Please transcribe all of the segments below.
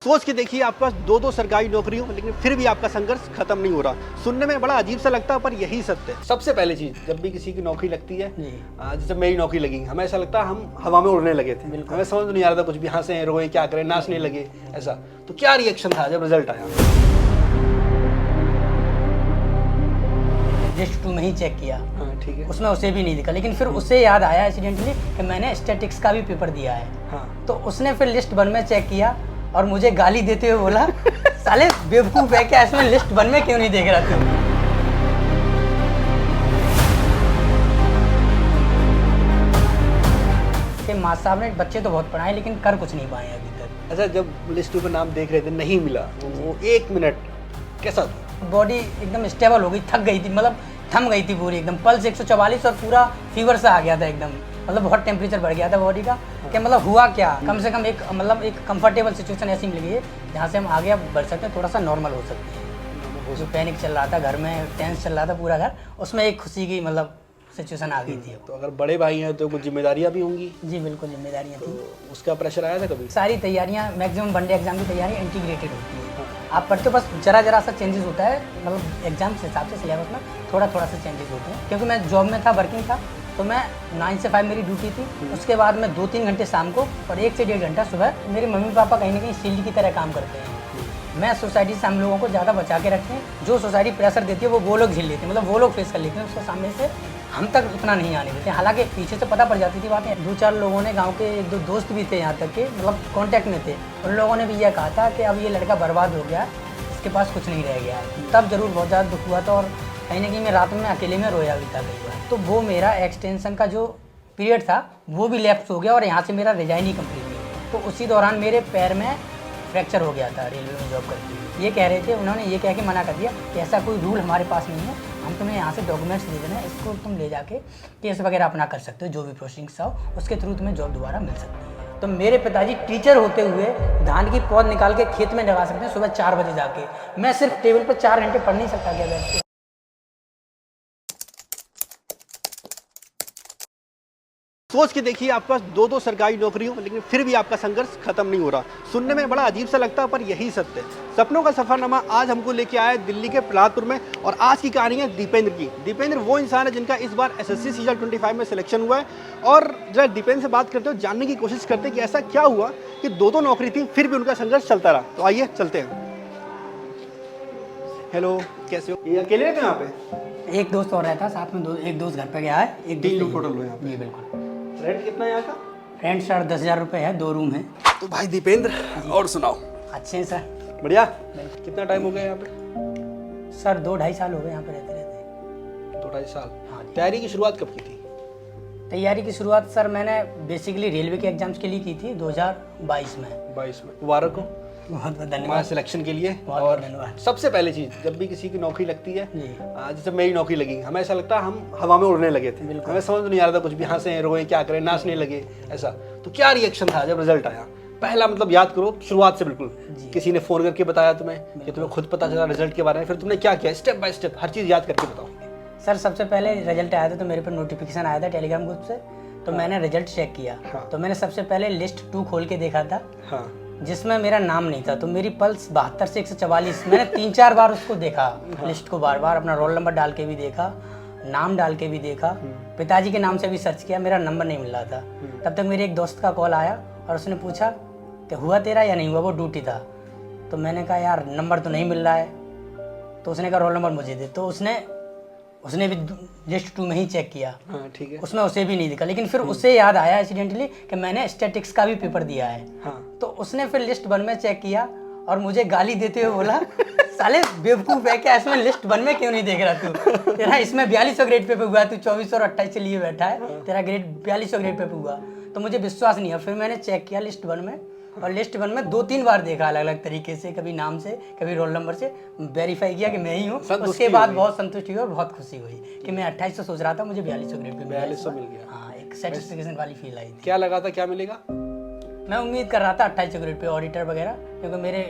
सोच के देखिए आपके पास दो सरकारी नौकरी हो, लेकिन फिर भी आपका संघर्ष खत्म नहीं हो रहा। सुनने में बड़ा अजीब सा लगता है, पर यही सत्य है। सबसे पहले चीज, जब भी किसी की नौकरी लगती है, जैसे मेरी नौकरी लगी, हमें ऐसा लगता है हम हवा में उड़ने लगे थे। हमें समझ नहीं आ रहा था कुछ भी, हंसे रोए क्या करें, नाचने लगे ऐसा। तो क्या रिएक्शन था जब रिजल्ट आया? लिस्ट 2 में ही चेक किया, ठीक है। उसमें उसे भी नहीं दिखा, लेकिन फिर उसे याद आया एक्सीडेंटली कि मैंने स्टैटिक्स का भी पेपर दिया है। हाँ। तो उसने फिर लिस्ट 1 में चेक किया और मुझे गाली देते हुए बोला साले बेवकूफ है क्या, इसमें लिस्ट 1 में क्यों नहीं देख रहा तू? कि माँ साहब ने बच्चे तो बहुत पढ़ाए लेकिन कर कुछ नहीं पाए अभी तक। अच्छा, जब लिस्ट 2 पर नाम देख रहे थे, नहीं मिला, वो 1 मिनट कैसा था? बॉडी एकदम स्टेबल हो गई, थक गई थी, मतलब थम गई थी पूरी एकदम। पल्स 144 और पूरा फीवर सा आ गया था एकदम, मतलब बहुत टेम्परेचर बढ़ गया था बॉडी का। कि मतलब हुआ क्या, कम से कम एक कंफर्टेबल सिचुएशन ऐसी मिल गई है जहाँ से हम आगे बढ़ सकते हैं, थोड़ा सा नॉर्मल हो सकते हैं। जो पैनिक चल रहा था घर में, टेंस चल रहा था पूरा घर, उसमें एक खुशी की मतलब सिचुएशन आ गई थी। तो अगर बड़े भाई हैं तो कुछ जिम्मेदारियां भी होंगी? जी बिल्कुल, जिम्मेदारियाँ थी। तो उसका प्रेशर आया था कभी? सारी तैयारियाँ, मैक्सिमम वनडे एग्जाम की तैयारी इंटीग्रेटेड होती है। आप पढ़ते हो, बस जरा सा चेंजेस होता है, मतलब एग्जाम के हिसाब से सिलेबस में थोड़ा सा चेंजेस होते हैं। क्योंकि मैं जॉब में था, वर्किंग था, तो मैं 9 से 5 मेरी ड्यूटी थी। उसके बाद मैं 2-3 घंटे शाम को और 1 से 1.5 घंटा सुबह। मेरे मम्मी पापा कहीं ना कहीं शील्ड की तरह काम करते हैं। मैं सोसाइटी से हम लोगों को ज़्यादा बचा के रखते हैं। जो सोसाइटी प्रेशर देती है वो लोग झेल लेते हैं, मतलब वो लोग फेस कर लेते हैं, उसके सामने से हम तक उतना नहीं आने देते हैं। हालांकि पीछे से पता पड़ जाती थी बातें। 2-4 लोगों ने, गांव के 1-2 दोस्त भी थे यहाँ तक के, मतलब कांटेक्ट में थे, उन लोगों ने भी यह कहा था कि अब ये लड़का बर्बाद हो गया, इसके पास कुछ नहीं रह गया है। तब जरूर बहुत ज़्यादा दुख हुआ था और कहीं ना कहीं मैं रात में अकेले में रोया भी था कई बार। तो वो मेरा एक्सटेंशन का जो पीरियड था वो भी लैप्स हो गया और यहाँ से मेरा रिजाइन ही कंप्लीट हुआ। तो उसी दौरान मेरे पैर में फ्रैक्चर हो गया था रेलवे में जॉब करके। ये कह रहे थे, उन्होंने ये कह के मना कर दिया कि ऐसा कोई रूल हमारे पास नहीं है, हम तुम्हें यहाँ से डॉक्यूमेंट्स दे देना है, इसको तुम ले जाके केस वगैरह अपना कर सकते हो, जो भी प्रोसीडिंग्स हो उसके थ्रू तुम्हें जॉब दोबारा मिल सकती है। तो मेरे पिताजी टीचर होते हुए धान की पौध निकाल के खेत में लगा सकते हैं सुबह 4 बजे जाके। मैं सिर्फ टेबल पर 4 घंटे पढ़ नहीं सकता क्या बैठ के? सोच के देखिए आपके पास दो सरकारी नौकरी हो, लेकिन फिर भी आपका संघर्ष खत्म नहीं हो रहा। सुनने में बड़ा अजीब सा लगता है, पर यही सत्य है। सपनों का सफरनामा आज हमको लेके आया है दिल्ली के प्रहलादपुर में, और आज की कहानी है दीपेंद्र की। दीपेंद्र वो इंसान है जिनका इस बार एसएससी सीजल 25 में सिलेक्शन हुआ है। और जरा दीपेंद्र से बात करते हो, जानने की कोशिश करते हैं कि ऐसा क्या हुआ कि दो नौकरी थी फिर भी उनका संघर्ष चलता रहा। तो आइए चलते हैं। हेलो, कैसे हो? ये अकेले रहते हैं यहाँ पे? एक दोस्त और रहता साथ में, एक दोस्त घर पे गया है, एक 3 लोग टोटल हो यहाँ पे? जी बिल्कुल। रेंट कितना है यहाँ का? रेंट सर 10,000 रुपये है, 2 रूम है। तो भाई दीपेंद्र, और सुनाओ। अच्छे हैं सर। बढ़िया। कितना टाइम हो गया यहाँ पे? सर 2-2.5 साल हो गए यहाँ पे रहते। 2-2.5 साल। हाँ। तैयारी की शुरुआत कब की थी? तैयारी की शुरुआत सर मैंने बेसिकली रेलवे के एग्जाम्स के लिए की थी 2022 में। 22 में। मुबारक हो बहुत बहुत हमारे धन्यवाद। सिलेक्शन के लिए। बहुत धन्यवाद। सबसे पहले चीज, जब भी किसी की नौकरी लगती है, जी। जैसे मेरी नौकरी लगी, हमें ऐसा लगता है हम हवा में उड़ने लगे थे। हमें समझ नहीं आ रहा था कुछ भी, हंसे रोए क्या करें, नाचने लगे ऐसा। तो क्या रिएक्शन था जब रिजल्ट आया? पहला मतलब याद करो शुरुआत से बिल्कुल। किसी ने फोन करके बताया तुम्हें कि तुम्हें खुद पता चला रिजल्ट के बारे में, फिर तुमने क्या किया? स्टेप बाय स्टेप हर चीज याद करके बताओ। सर सबसे पहले रिजल्ट आया था तो मेरे पर नोटिफिकेशन आया था टेलीग्राम ग्रुप से, तो मैंने रिजल्ट चेक किया। तो मैंने सबसे पहले लिस्ट 2 खोल के देखा था, जिसमें मेरा नाम नहीं था। तो मेरी पल्स 72 से 144, मैंने 3-4 बार उसको देखा, लिस्ट को बार बार अपना रोल नंबर डाल के भी देखा, नाम डाल के भी देखा, पिताजी के नाम से भी सर्च किया, मेरा नंबर नहीं मिल रहा था। तब तक मेरे एक दोस्त का कॉल आया और उसने पूछा कि हुआ तेरा या नहीं हुआ, वो ड्यूटी था। तो मैंने कहा यार नंबर तो नहीं मिल रहा है। तो उसने कहा रोल नंबर मुझे दे। तो उसने भी लिस्ट 2 में ही चेक किया। ठीक है। उसमें उसे भी नहीं दिखा, लेकिन फिर उसे याद आया एक्सीडेंटली कि मैंने स्टैटिक्स का भी पेपर दिया है। तो उसने फिर लिस्ट 1 में चेक किया और मुझे गाली देते हुए बोला साले बेवकूफ है क्या, इसमें लिस्ट 1 में क्यों नहीं देख रहा तू? तेरा इसमें 4200 ग्रेड पे हुआ, तू 24 और 28 से लिए बैठा है, तेरा ग्रेड 4200 ग्रेड पे हुआ। तो मुझे विश्वास नहीं है। फिर मैंने चेक किया लिस्ट 1 में, और लिस्ट 1 में 2-3 बार देखा अलग अलग तरीके से, कभी नाम से कभी रोल नंबर से, वेरीफाई किया कि मैं ही हूँ। उसके बाद बहुत संतुष्टि हुई और बहुत खुशी हुई कि मैं 2800 सोच रहा था, मुझे 4200 ग्रेड पे 4200 मिल गया। हाँ, एक सेटिस्फेक्शन वाली फील आई थी। क्या लगा था, क्या मिलेगा? मैं उम्मीद कर रहा था 2800 ग्रेड पे ऑडिटर वगैरह, क्योंकि मेरे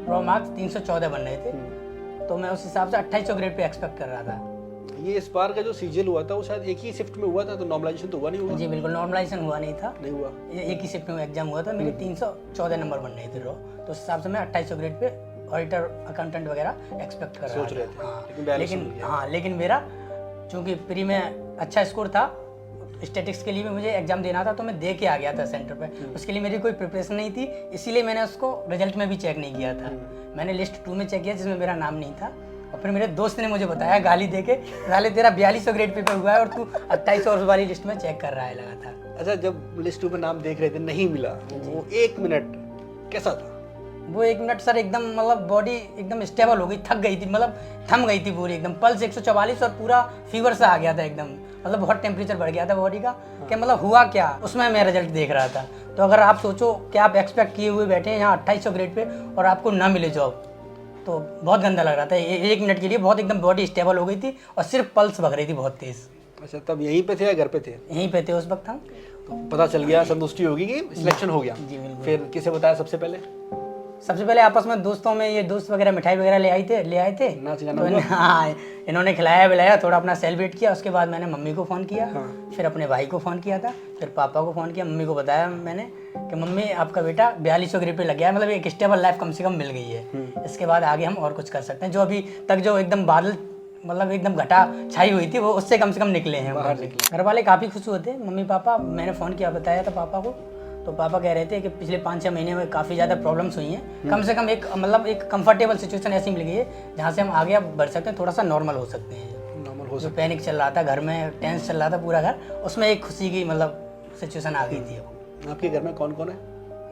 रॉ मार्क्स 314 बन रहे थे, तो मैं उस हिसाब से 2800 ग्रेड पे एक्सपेक्ट कर रहा था। ये इस बार का जो सीजीएल हुआ था वो शायद एक ही शिफ्ट में हुआ था, तो नॉर्मलाइजेशन तो हुआ नहीं हुआ? जी बिल्कुल, नॉर्मलाइजेशन हुआ नहीं था, नहीं हुआ। ये एक ही शिफ्ट में एग्जाम हुआ था। मेरे 314 नंबर बन रहे थे रो, तो उस हिसाब से मैं 2800 ग्रेड पे ऑडिटर अकाउंटेंट वगैरह एक्सपेक्ट कर रहा सोच रहे थे, था। लेकिन लेकिन मेरा चूंकि प्री में अच्छा स्कोर था, स्टैटिक्स के लिए भी मुझे एग्जाम देना था, तो मैं दे के आ गया था सेंटर पे। उसके लिए मेरी कोई प्रिपरेशन नहीं थी, इसीलिए मैंने उसको रिजल्ट में भी चेक नहीं किया था। मैंने लिस्ट 2 में चेक किया जिसमें मेरा नाम नहीं था, और फिर मेरे दोस्त ने मुझे बताया गाली दे के, साले तेरा 4200 ग्रेड पेपर हुआ है और तू 2800 वाली लिस्ट में चेक कर रहा है लगातार। अच्छा, जब लिस्ट 2 में नाम देख रहे थे नहीं मिला, वो 1 मिनट कैसा था? वो 1 मिनट सर एकदम मतलब बॉडी एकदम स्टेबल हो गई, थक गई थी, मतलब थम गई थी पूरी एकदम, पल्स 144 और पूरा फीवर सा आ गया था एकदम, मतलब बहुत टेम्परेचर बढ़ गया था बॉडी का कि मतलब हुआ क्या, उसमें मैं रिजल्ट देख रहा था। तो अगर आप सोचो कि आप एक्सपेक्ट किए हुए बैठे हैं यहाँ 2800 ग्रेड पे और आपको ना मिले जॉब, तो बहुत गंदा लग रहा था। 1 मिनट के लिए बहुत एकदम बॉडी स्टेबल हो गई थी और सिर्फ पल्स भग रही थी बहुत तेज। अच्छा, तब यहीं पे थे या घर पे थे? यहीं पे थे उस वक्त हम। तो पता चल गया, संतुष्टि होगी कि सिलेक्शन हो गया। जी बिल्कुल। फिर किसे बताया सबसे पहले? सबसे पहले आपस में दोस्तों में ये दोस्त वगैरह मिठाई वगैरह ले आए थे नाच गाना तो हुआ? हाँ, इन्होंने खिलाया बिलाया, थोड़ा अपना सेलिब्रेट किया। उसके बाद मैंने मम्मी को फ़ोन किया, हाँ। फिर अपने भाई को फ़ोन किया था, फिर पापा को फ़ोन किया। मम्मी को बताया मैंने कि मम्मी आपका बेटा 4200 ग्रेड पे लग गया है, मतलब एक स्टेबल लाइफ कम से कम मिल गई है। इसके बाद आगे हम और कुछ कर सकते हैं, जो अभी तक जो एकदम बादल मतलब एकदम घटा छाई हुई थी वो उससे कम से कम निकले हैं बाहर निकले। घर वाले काफ़ी खुश हुए थे, मम्मी पापा। मैंने फ़ोन किया, बताया था पापा को, तो पापा कह रहे थे कि पिछले 5-6 महीने में काफ़ी ज़्यादा प्रॉब्लम्स हुई हैं, कम से कम एक मतलब एक कंफर्टेबल सिचुएशन ऐसी मिल गई है जहाँ से हम आगे अब बढ़ सकते हैं, थोड़ा सा नॉर्मल हो सकते हैं। नॉर्मल हो जो पैनिक चल रहा था घर में, टेंस चल रहा था पूरा घर, उसमें एक खुशी की मतलब सिचुएशन आ गई थी। अब आपके घर में कौन कौन है?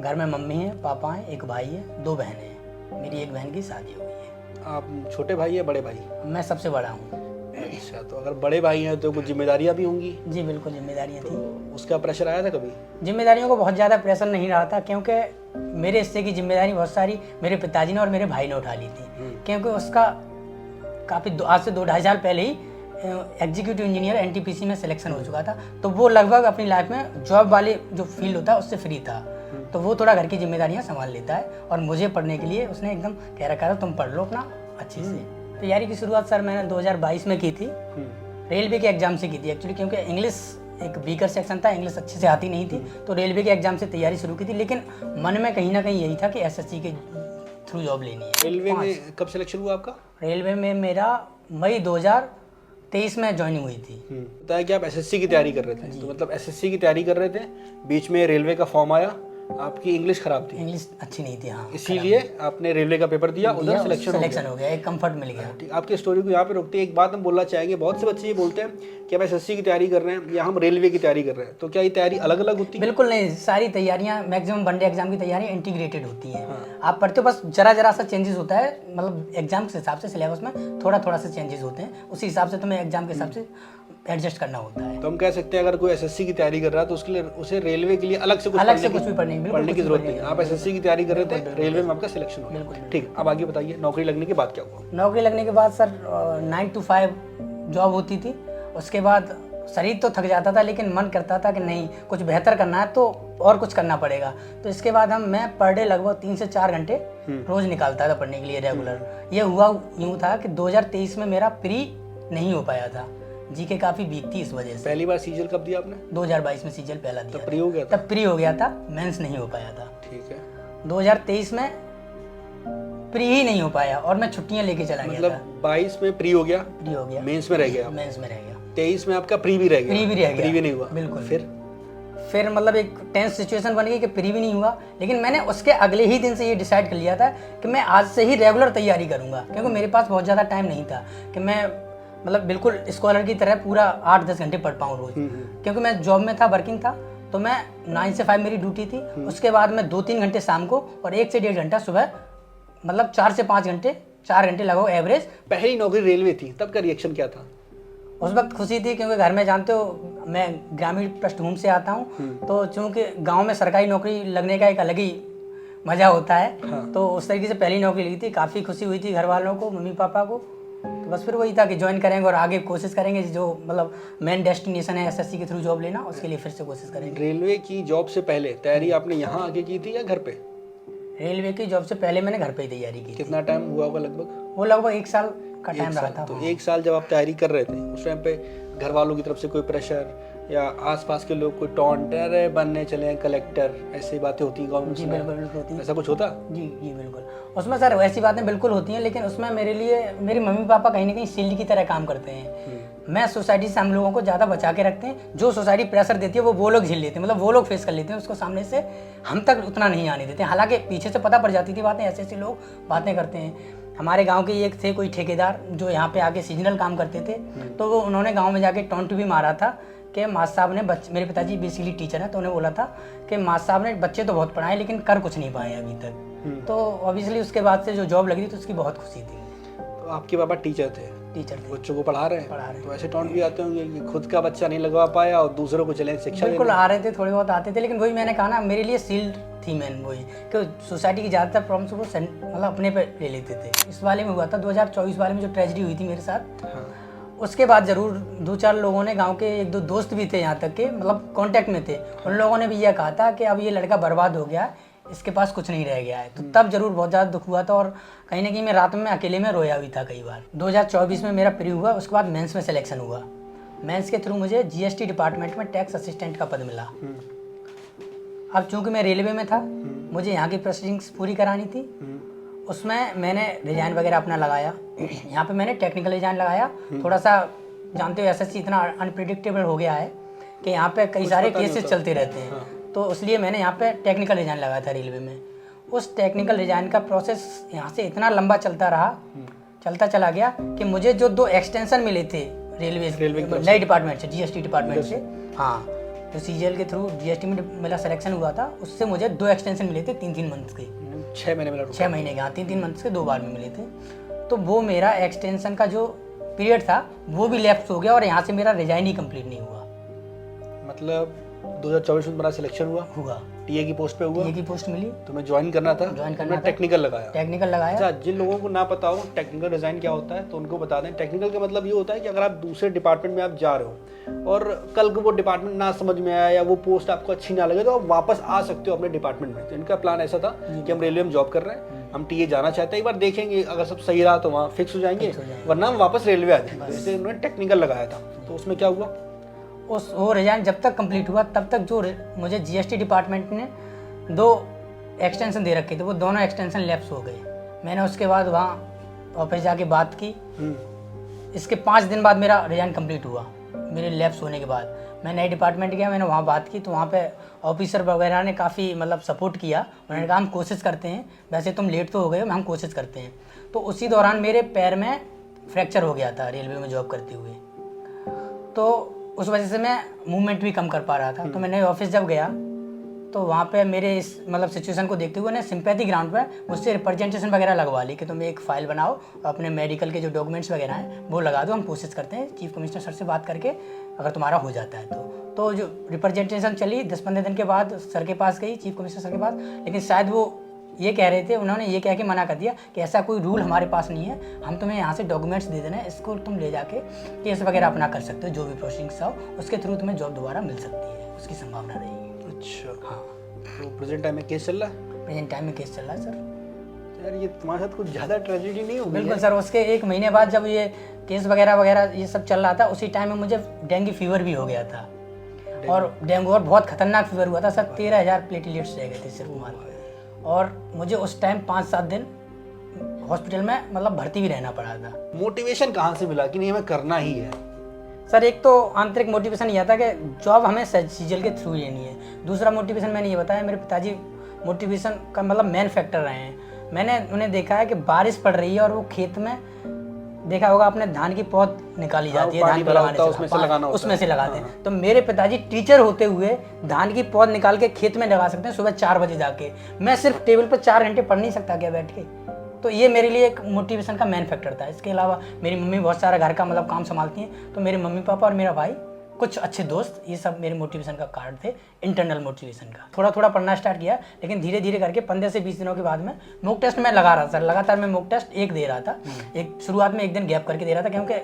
घर में मम्मी है, पापा हैं, एक भाई है, 2 बहनें हैं। मेरी एक बहन की शादी हो गई है। आप छोटे भाई या बड़े भाई? मैं सबसे बड़ा हूँ। अच्छा, तो अगर बड़े भाई हैं तो कुछ जिम्मेदारियां भी होंगी? जी बिल्कुल, जिम्मेदारियाँ थी। उसका प्रेशर आया था कभी? जिम्मेदारियों को बहुत ज़्यादा प्रेशर नहीं रहा था, क्योंकि मेरे हिस्से की जिम्मेदारी बहुत सारी मेरे पिताजी ने और मेरे भाई ने उठा ली थी। क्योंकि उसका काफ़ी आज से 2-2.5 साल पहले ही एग्जीक्यूटिव इंजीनियर एनटीपीसी में सिलेक्शन हो चुका था, तो वो लगभग अपनी लाइफ में जॉब वाले जो फील्ड होता है उससे फ्री था। तो वो थोड़ा घर की जिम्मेदारियाँ संभाल लेता है, और मुझे पढ़ने के लिए उसने एकदम कह रखा था तुम पढ़ लो अपना अच्छे से। तैयारी की शुरुआत सर मैंने 2022 में की थी, रेलवे के एग्ज़ाम से की थी एक्चुअली, क्योंकि इंग्लिश एक वीकर सेक्शन था, इंग्लिश अच्छे से आती नहीं थी, तो रेलवे के एग्ज़ाम से तैयारी शुरू की थी। लेकिन मन में कहीं ना कहीं यही था कि एसएससी के थ्रू जॉब लेनी है। रेलवे में कब सिलेक्शन हुआ आपका? रेलवे में मेरा मई 2023 में ज्वाइनिंग हुई थी। बताया कि आप एसएससी की तैयारी कर रहे थे, तो मतलब एसएससी की तैयारी कर रहे थे, बीच में रेलवे का फॉर्म आया, आपकी इंग्लिश खराब थी, इंग्लिश अच्छी नहीं थी, हाँ, इसीलिए आपने रेलवे का पेपर दिया, उधर सिलेक्शन हो गया, एक कंफर्ट मिल गया। ठीक, आपकी स्टोरी को यहाँ पे रोकते हैं। एक बात हम बोलना चाहेंगे, बहुत से बच्चे ये बोलते हैं कि हम एसएससी की तैयारी कर रहे हैं या हम रेलवे की तैयारी कर रहे हैं, तो क्या ये तैयारी अलग अलग होती है? बिल्कुल नहीं, सारी तैयारियाँ मैक्सिमम वनडे एग्जाम की तैयारियाँ इंटीग्रेटेड होती हैं। आप पढ़ते हो, बस जरा सा चेंजेस होता है, मतलब एग्जाम के हिसाब से सिलेबस में थोड़ा सा चेंजेस होते हैं, उसी हिसाब से तुम्हें एग्जाम के हिसाब से एडजस्ट करना होता है। तो हम कह सकते हैं अगर कोई एसएससी की तैयारी कर रहा है तो उसके लिए उसे रेलवे के लिए अलग से कुछ भी पढ़ने की जरूरत नहीं। आप एसएससी की तैयारी कर रहे थे, रेलवे में आपका सिलेक्शन हो गया। ठीक, अब आगे बताइए, नौकरी लगने के बाद क्या हुआ? नौकरी लगने के बाद सर 9 to 5 जॉब होती थी। उसके बाद शरीर तो थक जाता था, लेकिन मन करता था कि नहीं, कुछ बेहतर करना है तो और कुछ करना पड़ेगा। तो इसके बाद मैं पर डे लगभग 3 से 4 घंटे रोज निकालता था पढ़ने के लिए रेगुलर। ये हुआ यूँ था कि 2023 में मेरा प्री नहीं हो पाया था, जीके काफ़ी वीक थी इस वजह से। पहली बार सीजीएल कब दिया आपने? 2022 में सीजीएल पहला दिया। तब प्री हो गया था? तब प्री हो गया था, मेंस नहीं हो पाया था। ठीक है। 2023 में प्री ही नहीं हो पाया और मैं छुट्टियां लेके चला गया था। मतलब 22 में प्री हो गया, प्री हो गया, मेंस में रह गया, मेंस में रह गया। 23 में आपका प्री भी रह गया, प्री भी नहीं हुआ। बिल्कुल। फिर मतलब एक टेंस सिचुएशन बन गई कि प्री भी नहीं हुआ, लेकिन मैंने उसके अगले ही दिन से ये डिसाइड कर लिया था कि मैं आज से ही रेगुलर तैयारी करूंगा, क्योंकि मेरे पास बहुत ज़्यादा टाइम नहीं था कि मैं मतलब बिल्कुल स्कॉलर की तरह पूरा 8-10 घंटे पढ़ पाऊँ रोज, क्योंकि मैं जॉब में था, वर्किंग था, तो मैं 9 से 5 मेरी ड्यूटी थी। उसके बाद मैं 2-3 घंटे शाम को और 1 से 1.5 घंटा सुबह, मतलब 4 से 5 घंटे, 4 घंटे लगभग एवरेज। पहली नौकरी रेलवे थी, तब का रिएक्शन क्या था? उस वक्त खुशी थी, क्योंकि घर में जानते हो मैं ग्रामीण पृष्ठभूमि से आता हूँ, तो चूँकि गांव में सरकारी नौकरी लगने का एक अलग ही मज़ा होता है। तो उस तरीके से पहली नौकरी ली थी, काफ़ी खुशी हुई थी घर वालों को, मम्मी पापा को। तो बस फिर वही था कि ज्वाइन करेंगे और आगे कोशिश करेंगे, जो मतलब मेन डेस्टिनेशन है एसएससी के थ्रू जॉब लेना, उसके लिए फिर से कोशिश करेंगे। रेलवे की जॉब से पहले तैयारी आपने यहाँ आके की थी या घर पे? रेलवे की जॉब से पहले मैंने घर पे ही तैयारी की। कितना टाइम हुआ होगा लगभग? वो लगभग 1 साल का टाइम रहा था। तो 1 साल जब आप तैयारी कर रहे थे उस टाइम पे घर वालों की तरफ से कोई प्रेशर या आसपास के लोग कोई टॉन्ट, अरे बनने चले कलेक्टर, ऐसी बातें होती हैं गाँव में? जी बिल्कुल बिल्कुल होती है। ऐसा कुछ होता? जी जी बिल्कुल। उसमें सर वैसी बातें बिल्कुल होती हैं, लेकिन उसमें मेरे लिए मेरे मम्मी पापा कहीं ना कहीं शील्ड की तरह काम करते हैं। मैं सोसाइटी से हम लोगों को ज़्यादा बचा के रखते हैं। जो सोसाइटी प्रेशर देती है वो लोग झेल लेते हैं, मतलब वो लोग फेस कर लेते हैं उसको, सामने से हम तक उतना नहीं आने देते हैं। हालांकि पीछे से पता पड़ जाती थी बातें, ऐसे ऐसे लोग बातें करते हैं। हमारे गांव के एक थे कोई ठेकेदार जो यहाँ पे आके सीजनल काम करते थे, तो वो उन्होंने गांव में जाके टॉन्ट भी मारा था कि मास्टर साहब ने मेरे पिताजी बेसिकली टीचर हैं, तो उन्हें बोला था कि मास्टर साहब ने बच्चे तो बहुत पढ़ाए लेकिन कर कुछ नहीं पाए अभी तक। तो ऑब्वियसली उसके बाद से जो जॉब लगी थी तो उसकी बहुत खुशी थी। तो आपके पापा टीचर थे, बच्चों को पढ़ा रहे हैं, तो ऐसे टॉन्ट भी आते होंगे कि खुद का बच्चा नहीं लगवा पाया और दूसरों को चले शिक्षा देने? बिल्कुल आ रहे थे, थोड़े बहुत आते थे, लेकिन वही मैंने कहा ना, मेरे लिए शील्ड थी मैन वही, कि सोसाइटी की ज़्यादातर प्रॉब्लम्स वो मतलब अपने पे ले लेते थे। इस वाले में हुआ था 2024 वाले में जो ट्रेजेडी हुई थी मेरे साथ। हाँ। उसके बाद ज़रूर 2-4 लोगों ने, गांव के 1-2 दोस्त भी थे यहाँ तक के, मतलब कांटेक्ट में थे, उन लोगों ने भी यह कहा था कि अब ये लड़का बर्बाद हो गया, इसके पास कुछ नहीं रह गया है। तो तब जरूर बहुत ज़्यादा दुख हुआ था और कहीं ना कहीं मैं रात में अकेले में रोया भी था कई बार। 2024 में मेरा प्री हुआ, उसके बाद मेंस में सिलेक्शन हुआ। मेंस के थ्रू मुझे जीएसटी डिपार्टमेंट में टैक्स असिस्टेंट का पद मिला। अब चूंकि मैं रेलवे में था, मुझे यहाँ की प्रोसीडिंग्स पूरी करानी थी। उसमें मैंने रिजाइन वगैरह अपना लगाया। यहाँ पे मैंने टेक्निकल रिजाइन लगाया। थोड़ा सा जानते हो एसएससी इतना अनप्रिडिक्टेबल हो गया है कि यहाँ पे कई सारे केसेस चलते रहते हैं। तो इसलिए मैंने यहाँ पे टेक्निकल रिजाइन लगाया था रेलवे में। उस टेक्निकल रिजाइन का प्रोसेस यहाँ से इतना लंबा चलता रहा, चलता चला गया कि मुझे जो 2 एक्सटेंशन मिले थे रेलवे नए डिपार्टमेंट से, जीएसटी डिपार्टमेंट से, हाँ, तो सीजीएल के थ्रू जीएसटी में मेरा सिलेक्शन हुआ था, उससे मुझे 2 एक्सटेंशन मिले थे 3-3 मंथ्स के। 6 महीने मिला? 6 महीने के, हाँ, 3-3 मंथ्स के 2 बार में मिले थे। तो वो मेरा एक्सटेंशन का जो पीरियड था वो भी लैप्स हो गया और यहाँ से मेरा रिजाइन ही कंप्लीट नहीं हुआ। मतलब 2024 में तुम्हारा सिलेक्शन हुआ टीए की पोस्ट पे हुआ? टीए की पोस्ट मिली, तुम्हें ज्वाइन करना था? टेक्निकल लगाया? टेक्निकल लगाया। अच्छा, जिन लोगों को ना पता हो टेक्निकल रिजाइन क्या होता है तो उनको बता दें। टेक्निकल का मतलब ये होता है कि अगर आप दूसरे डिपार्टमेंट में आप जा रहे हो और कल को वो डिपार्टमेंट ना समझ में आया या वो पोस्ट आपको अच्छी ना लगे तो आप वापस आ सकते हो अपने डिपार्टमेंट में। तो इनका प्लान ऐसा था कि हम रेलवे में जॉब कर रहे हैं, हम टीए जाना चाहते हैं, एक बार देखेंगे, अगर सब सही रहा तो वहाँ फिक्स हो जाएंगे, वरना हम वापस रेलवे आ जाएंगे। जैसे उन्होंने टेक्निकल लगाया था, तो उसमें क्या हुआ? वो रिजाइन जब तक कंप्लीट हुआ तब तक जो मुझे जीएसटी डिपार्टमेंट ने 2 एक्सटेंशन दे रखे थे, वो दोनों एक्सटेंशन लैप्स हो गए। मैंने उसके बाद वहाँ ऑफिस जाके बात की। इसके 5 दिन बाद मेरा रिजाइन कंप्लीट हुआ। मेरे लैप्स होने के बाद मैं नए डिपार्टमेंट गया, मैंने वहाँ बात की, तो वहाँ पे ऑफिसर वगैरह ने काफ़ी मतलब सपोर्ट किया। उन्होंने कहा हम कोशिश करते हैं, वैसे तुम लेट तो हो गए हो, हम कोशिश करते हैं। तो उसी दौरान मेरे पैर में फ्रैक्चर हो गया था रेलवे में जॉब करते हुए, तो उस वजह से मैं मूवमेंट भी कम कर पा रहा था। तो मैं नए ऑफिस जब गया तो वहाँ पे मेरे इस मतलब सिचुएशन को देखते हुए ने सिंपैथी ग्राउंड पे मुझसे रिप्रेजेंटेशन वगैरह लगवा ली कि तुम एक फ़ाइल बनाओ, अपने मेडिकल के जो डॉक्यूमेंट्स वगैरह हैं वो लगा दो, हम कोशिश करते हैं चीफ कमिश्नर सर से बात करके अगर तुम्हारा हो जाता है तो जो रिप्रेजेंटेशन चली 10-15 दिन के बाद सर के पास गई, चीफ कमिश्नर सर के पास, लेकिन शायद वो ये कह रहे थे, उन्होंने ये कह के मना कर दिया कि ऐसा कोई रूल हमारे पास नहीं है, हम तुम्हें यहाँ से डॉक्यूमेंट्स दे देना है, इसको तुम ले जाके केस वगैरह अपना कर सकते हो, जो भी प्रोसीडिंग्स हो उसके थ्रू तुम्हें जॉब दोबारा मिल सकती है, उसकी संभावना रहेगी। अच्छा, हाँ। तो प्रेजेंट टाइम में केस चल रहा है? प्रेजेंट टाइम में केस चल रहा है सर। यार ये तुम्हारे साथ कुछ ज़्यादा ट्रेजेडी नहीं होगी? बिल्कुल सर, उसके 1 महीने बाद जब ये केस वगैरह ये सब चल रहा था, उसी टाइम में मुझे डेंगू फीवर भी हो गया था। और डेंगू और बहुत खतरनाक फीवर हुआ था सर, 13,000 प्लेटलेट्स रह गए थे सिर्फ हमारे। और मुझे उस टाइम 5-7 दिन हॉस्पिटल में मतलब भर्ती भी रहना पड़ा था। मोटिवेशन कहाँ से मिला कि नहीं हमें करना ही है? सर एक तो आंतरिक मोटिवेशन यह था कि जॉब हमें सीजीएल के थ्रू लेनी है। दूसरा मोटिवेशन मैंने ये बताया, मेरे पिताजी मोटिवेशन का मतलब मेन फैक्टर रहे हैं। मैंने उन्हें देखा है कि बारिश पड़ रही है और वो खेत में देखा होगा आपने धान की पौध निकाली जाती है, धान उसमें से लगाते हैं। तो मेरे पिताजी टीचर होते हुए धान की पौध निकाल के खेत में लगा सकते हैं सुबह 4 बजे जाके। मैं सिर्फ टेबल पर 4 घंटे पढ़ नहीं सकता क्या बैठ के? तो ये मेरे लिए एक मोटिवेशन का मेन फैक्टर था। इसके अलावा मेरी मम्मी बहुत सारा घर का मतलब काम संभालती हैं, तो मेरे मम्मी पापा और मेरा भाई, कुछ अच्छे दोस्त, ये सब मेरे मोटिवेशन का कारण थे, इंटरनल मोटिवेशन का। थोड़ा थोड़ा पढ़ना स्टार्ट किया, लेकिन धीरे धीरे करके 15 से 20 दिनों के बाद में मॉक टेस्ट मैं लगा रहा था। लगातार मैं मॉक टेस्ट 1 दे रहा था। एक शुरुआत में 1 दिन गैप करके दे रहा था, क्योंकि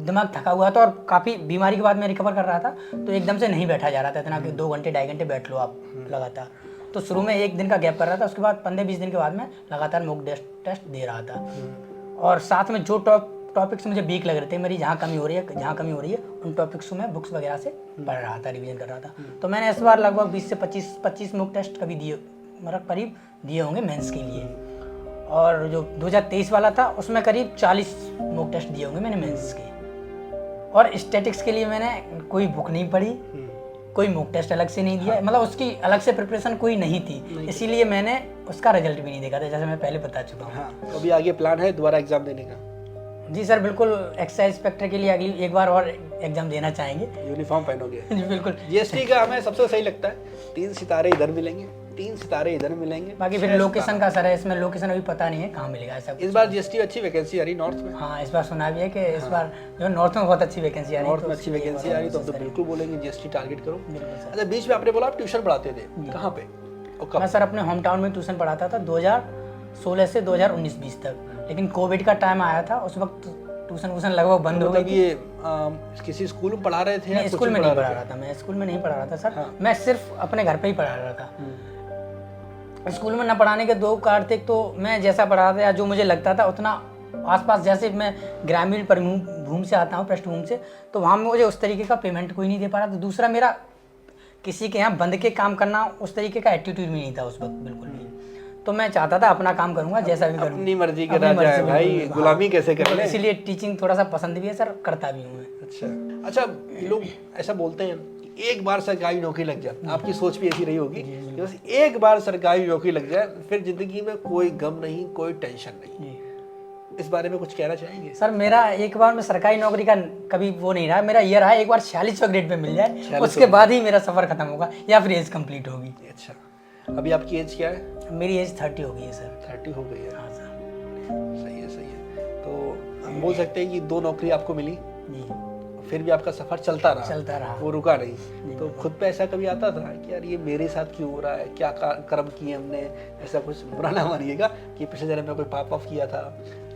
दिमाग थका हुआ था और काफ़ी बीमारी के बाद मैं रिकवर कर रहा था, तो एकदम से नहीं बैठा जा रहा था इतना कि 2 घंटे 2.5 घंटे बैठ लो आप लगातार। तो शुरू में 1 दिन का गैप कर रहा था, उसके बाद 15-20 दिन के बाद में लगातार मॉक टेस्ट दे रहा था। और साथ में जो टॉपिक्स मुझे वीक लग रहे थे, मेरी जहाँ कमी हो रही है उन टॉपिक्स को मैं बुक्स वगैरह से पढ़ रहा था, रिवीजन कर रहा था। तो मैंने इस बार लगभग 20 से 25 मॉक टेस्ट कभी दिए, मतलब करीब दिए होंगे मेंस के लिए। और जो 2023 वाला था उसमें करीब 40 मॉक टेस्ट दिए होंगे मैंने मेंस के। और स्टैटिक्स के लिए मैंने कोई बुक नहीं पढ़ी, कोई मॉक टेस्ट अलग से नहीं दिया, मतलब उसकी अलग से प्रिपरेशन कोई नहीं थी, इसीलिए मैंने उसका रिजल्ट भी नहीं देखा था, जैसे मैं पहले बता चुका हूँ। हाँ, तो अभी आगे प्लान है दोबारा एग्जाम देने का? जी सर बिल्कुल, एक्साइज इंस्पेक्टर के लिए अगली एक बार और एग्जाम देना चाहेंगे। यूनिफॉर्म पहनोगे? जी बिल्कुल। जीएसटी का हमें सबसे सही लगता है 3 सितारे इधर मिलेंगे, 3 सितारे इधर मिलेंगे, बाकी फिर लोकेशन का सर है, इसमें लोकेशन अभी पता नहीं है कहाँ मिलेगा ऐसा। इस बार जीएसटी अच्छी वैकेंसी आ रही नॉर्थ में? हाँ, इस बार सुना भी है कि इस बार जो नॉर्थ में बहुत अच्छी वैकेंसी आ रही है। नॉर्थ में अच्छी वैकेंसी आ रही तो बिल्कुल बोलेंगे जीएसटी टारगेट करो। बिल्कुल सर। अच्छा, बीच में आपने बोला आप ट्यूशन पढ़ाते थे, कहाँ पे और कब? मैं सर अपने होम टाउन में ट्यूशन पढ़ाता था 2016 से 2019-20 तक, लेकिन कोविड का टाइम आया था, उस वक्त ट्यूशन लगभग बंद हो गई थी। ये किसी स्कूल में पढ़ा रहे थे? नहीं, स्कूल में नहीं पढ़ा रहा था, मैं स्कूल में नहीं पढ़ा रहा था सर। मैं सिर्फ अपने घर पे ही पढ़ा रहा था। स्कूल में न पढ़ाने के 2 कारण थे, तो मैं जैसा पढ़ा था या जो मुझे लगता था उतना आसपास, जैसे मैं ग्रामीण भूमि से आता हूँ, पृष्ठभूमि से, तो वहाँ में मुझे उस तरीके का पेमेंट कोई नहीं दे पा रहा था। दूसरा, मेरा किसी के यहाँ बंद के काम करना उस तरीके का एटीट्यूड भी नहीं था उस वक्त बिल्कुल भी। तो मैं चाहता था अपना काम करूंगा, जैसा भी करूँ, अपनी मर्जी के राजा है भाई, गुलामी कैसे कर ले। इसीलिए टीचिंग थोड़ा सा पसंद भी है सर, करता भी हूँ मैं। अच्छा, लोग ऐसा बोलते हैं एक बार सरकारी नौकरी लग जाए, आपकी सोच भी ऐसी रही होगी कि बस एक बार सरकारी नौकरी लग जाए फिर जिंदगी में कोई गम नहीं, कोई टेंशन नहीं। इस बारे में कुछ कहना चाहेंगे? सर मेरा एक बार में सरकारी नौकरी का कभी वो नहीं रहा, मेरा ये रहा एक बार 46वां ग्रेड पे मिल जाए, उसके बाद ही मेरा सफर खत्म होगा या फिर एज कंप्लीट होगी। अच्छा, अभी आपकी एज क्या है? मेरी एज 30 हो गई है सर। 30 हो गई है? हाँ सर। सही है, सही है। तो हम बोल सकते हैं कि 2 नौकरी आपको मिली, फिर भी आपका सफर चलता रहा, वो रुका नहीं। तो खुद पे ऐसा कभी आता था कि यार ये मेरे साथ क्यों हो रहा है, क्या कर्म किए हमने? ऐसा कुछ बुरा ना मानिएगा कि पिछले जन्म में कोई पाप वाप किया था,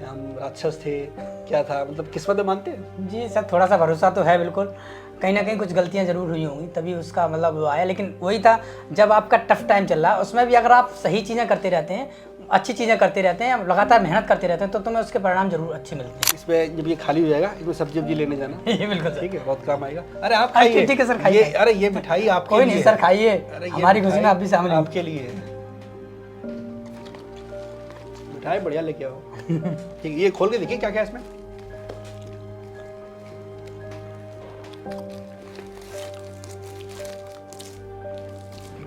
या हम राक्षस थे, क्या था, मतलब किस्मत में मानते हैं? जी सर, थोड़ा सा भरोसा तो है बिल्कुल, कहीं ना कहीं कुछ गलतियां जरूर हुई होंगी तभी उसका मतलब वो आया, लेकिन वही था जब आपका टफ टाइम चल रहा है, उसमें भी अगर आप सही चीज़ें करते रहते हैं, अच्छी चीज़ें करते रहते हैं, लगातार मेहनत करते रहते हैं, तो तुम्हें उसके परिणाम जरूर अच्छे मिलते हैं। इसमें जब ये खाली हो जाएगा, इसमें सब्जी लेने जाना। ये बिल्कुल ठीक है, बहुत काम आएगा। अरे आप खाइए। ठीक है सर, खाइए। अरे ये मिठाई आपके कोई लिए नहीं सर, खाइए, अरे हमारी खुशी में आप भी शामिल, आपके लिए मिठाई बढ़िया लेके आओ। ठीक है, ये खोल के देखिए क्या क्या है इसमें।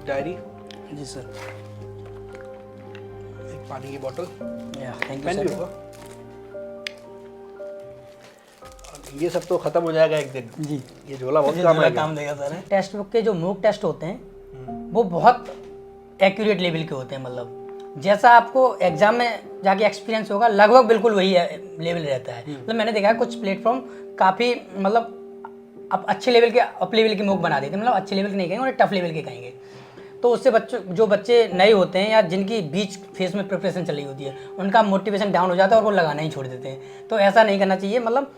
डायरी। जी सर। एक पानी की बोतल, थैंक पेन यू भी सर। होगा। और ये सब तो खत्म हो जाएगा एक दिन। जी, ये झोला बहुत ये काम झोला आएगा। काम देगा सर। टेक्स्ट बुक के जो मॉक टेस्ट होते हैं वो बहुत एक्यूरेट लेवल के होते हैं, मतलब जैसा आपको एग्जाम में जाके एक्सपीरियंस होगा लगभग बिल्कुल वही लेवल रहता है। मतलब मैंने देखा है कुछ प्लेटफॉर्म काफ़ी मतलब अब अच्छे लेवल के, अप लेवल के मॉक बना देते हैं, मतलब अच्छे लेवल के नहीं कहेंगे, उन्हें टफ लेवल के कहेंगे। तो उससे जो बच्चे नए होते हैं या जिनकी बीच फेज में प्रिपरेशन चल रही होती है, उनका मोटिवेशन डाउन हो जाता है और वो लगाना ही छोड़ देते हैं। तो ऐसा नहीं करना चाहिए। मतलब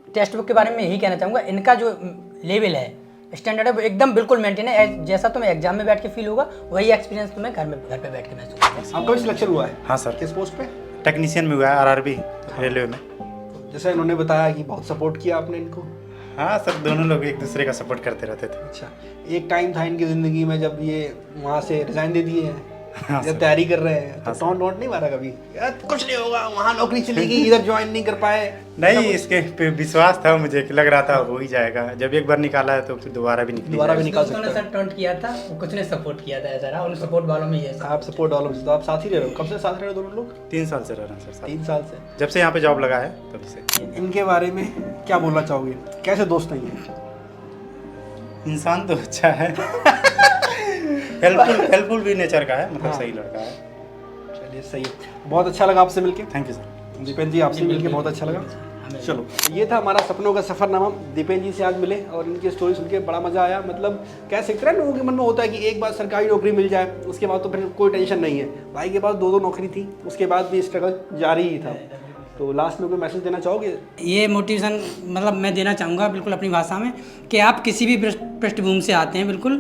टेक्स्ट बुक के बारे में यही कहना चाहूँगा, इनका जो लेवल है, स्टैंडर्ड है, वो एकदम बिल्कुल मेंटेन है। जैसा तुम्हें एग्जाम में बैठ के फील होगा वही एक्सपीरियंस तुम्हें घर पे बैठ के महसूस होगा। आपका भी सिलेक्शन हुआ है? हाँ सर। किस पोस्ट पे? टेक्नीशियन में हुआ है, आरआरबी रेलवे में। जैसे इन्होंने बताया कि बहुत सपोर्ट किया आपने इनको। हाँ सर, दोनों लोग एक दूसरे का सपोर्ट करते रहते थे। अच्छा, एक टाइम था इनकी ज़िंदगी में जब ये वहाँ से रिजाइन दे दिए हैं, हाँ जब तैयारी कर रहे हैं, तो टॉन्ट वॉन्ट नहीं मारा कभी? यार कुछ नहीं होगा, वहाँ नौकरी चलेगी, इधर ज्वाइन नहीं कर पाए? नहीं, इसके पे विश्वास था मुझे कि लग रहा था हो ही जाएगा। जब एक बार निकाला है तो फिर दोबारा भी निकल निकाल सकते हैं। सर टॉन्ट किया था, कुछ ने सपोर्ट किया था, ऐसा रहा। उन सपोर्ट वालों में ये आप सपोर्ट वालों से, तो आप साथ ही रह रहे हो? कब से साथ रह रहे हो दोनों लोग? 3 साल से रह रहे हैं सर साथ। 3 साल से। जब से यहाँ पे जॉब लगा है तब से। इनके बारे में क्या बोलना चाहोगे? कैसे दोस्त हैं ये? इंसान तो अच्छा है, हेल्पफुल भी नेचर का है, मतलब सही लड़का है। चलिए, सही है। बहुत अच्छा लगा आपसे मिलके। Thank you sir. Dipen ji, आपसे मिलके बहुत अच्छा लगा। चलो, ये था हमारा सपनों का सफरनामा। दीपेन जी से आज मिले और इनकी स्टोरी सुन के बड़ा मजा आया। मतलब कह सकते हैं लोगों के मन में होता है कि एक बार सरकारी नौकरी मिल जाए उसके बाद तो फिर कोई टेंशन नहीं है। भाई के पास 2 नौकरी थी, उसके बाद भी स्ट्रगल जारी ही था। तो लास्ट में कोई मैसेज देना चाहोगे? ये मोटिवेशन मतलब मैं देना चाहूँगा बिल्कुल अपनी भाषा में कि आप किसी भी पृष्ठभूमि से आते हैं बिल्कुल,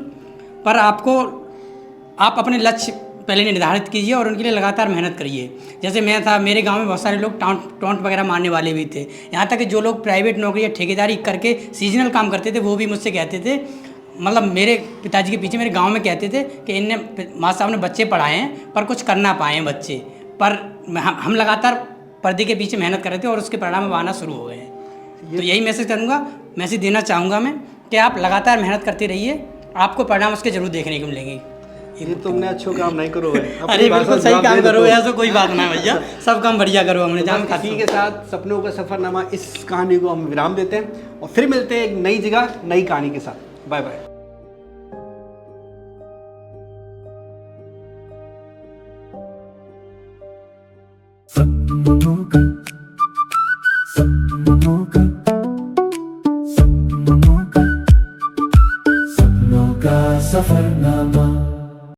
पर आप अपने लक्ष्य पहले निर्धारित कीजिए और उनके लिए लगातार मेहनत करिए। जैसे मैं था, मेरे गांव में बहुत सारे लोग टॉन्ट वगैरह मारने वाले भी थे। यहाँ तक कि जो लोग प्राइवेट नौकरी या ठेकेदारी करके सीजनल काम करते थे वो भी मुझसे कहते थे, मतलब मेरे पिताजी के पीछे मेरे गांव में कहते थे कि इनने मास्टर साहब ने बच्चे पढ़ाए हैं पर कुछ कर ना पाए हैं बच्चे। पर हम लगातार पर्दे के पीछे मेहनत कर रहे थे और उसके परिणाम अब आना शुरू हो गए हैं। तो यही मैसेज देना चाहूँगा मैं कि आप लगातार मेहनत करते रहिए, आपको परिणाम उसके जरूर देखने को मिलेंगे। ये तुमने अच्छो काम नहीं करो है। अरे बिल्कुल सही काम करो, ऐसा कोई बात ना भैया, सब काम बढ़िया करो। हमने जान इसी के साथ सपनों का सफरनामा इस कहानी को हम विराम देते हैं और फिर मिलते हैं एक नई जगह नई कहानी के साथ। Bye bye.